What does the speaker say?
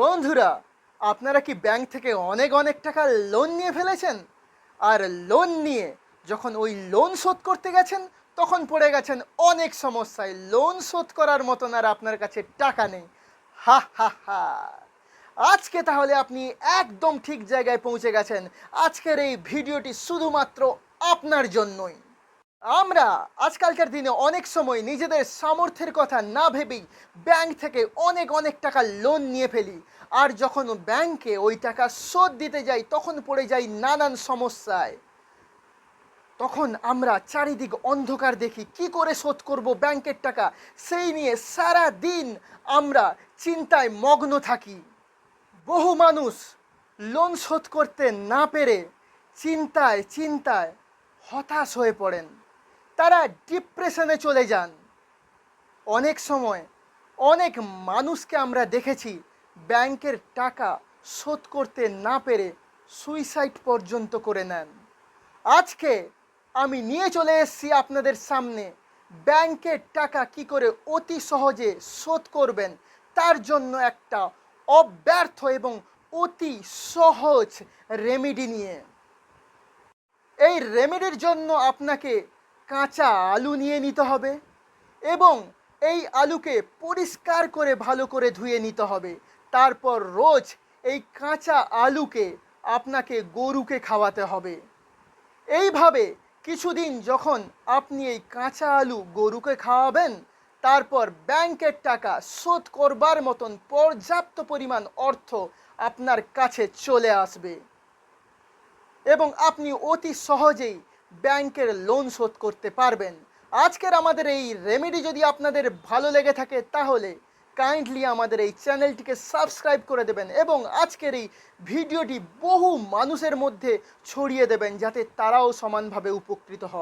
বন্ধুরা, আপনারা কি ব্যাংক থেকে অনেক অনেক টাকা লোন নিয়ে ফেলেছেন? আর লোন নিয়ে যখন ওই লোন শোধ করতে গেছেন তখন পড়ে গেছেন অনেক সমস্যায়। লোন শোধ করার মতন আর আপনার কাছে টাকা নেই। হা হা হা। আজকে তাহলে আপনি একদম ঠিক জায়গায় পৌঁছে গেছেন। আজকের এই ভিডিওটি শুধুমাত্র আপনার জন্যই। আমরা আজকালকার দিনে অনেক সময় নিজেদের সামর্থ্যের কথা না ভেবেই ব্যাংক থেকে অনেক অনেক টাকা লোন নিয়ে ফেলি। আর যখন ব্যাংকে ওই টাকা শোধ দিতে যাই তখন পড়ে যাই নানান সমস্যায়। তখন আমরা চারিদিক অন্ধকার দেখি, কি করে শোধ করব ব্যাংকের টাকা, সেই নিয়ে সারা দিন আমরা চিন্তায় মগ্ন থাকি। বহু মানুষ লোন শোধ করতে না পেরে চিন্তায় চিন্তায় হতাশ হয়ে পড়েন, তারা ডিপ্রেশনে চলে যান। অনেক সময় অনেক মানুষকে আমরা দেখেছি ব্যাংকের টাকা শোধ করতে না পেরে সুইসাইড পর্যন্ত করে নেন। আজকে আমি নিয়ে চলে এসেছি আপনাদের সামনে ব্যাংকের টাকা কি করে অতি সহজে শোধ করবেন তার জন্য একটা অব্যর্থ এবং অতি সহজ রেমেডি নিয়ে। এই রেমেডির জন্য আপনাকে কাঁচা আলু নিয়ে নিতে হবে এবং এই আলুকে পরিষ্কার করে ভালো করে ধুয়ে নিতে হবে। তারপর রোজ এই কাঁচা আলুকে আপনাকে গরুকে খাওয়াতে হবে। এইভাবে কিছুদিন যখন আপনি এই কাঁচা আলু গরুকে খাওয়াবেন, তারপর ব্যাংকের টাকা শোধ করবার মতন পর্যাপ্ত পরিমাণ অর্থ আপনার কাছে চলে আসবে এবং আপনি অতি সহজেই ব্যাংকের লোন শোধ করতে পারবেন। আজকের আমাদের এই রেমেডি যদি আপনাদের ভালো লেগে থাকে তাহলে কাইন্ডলি আমাদের এই চ্যানেলটিকে সাবস্ক্রাইব করে দেবেন এবং আজকের এই ভিডিওটি বহু মানুষের মধ্যে ছড়িয়ে দেবেন যাতে তারাও সমানভাবে উপকৃত হয়।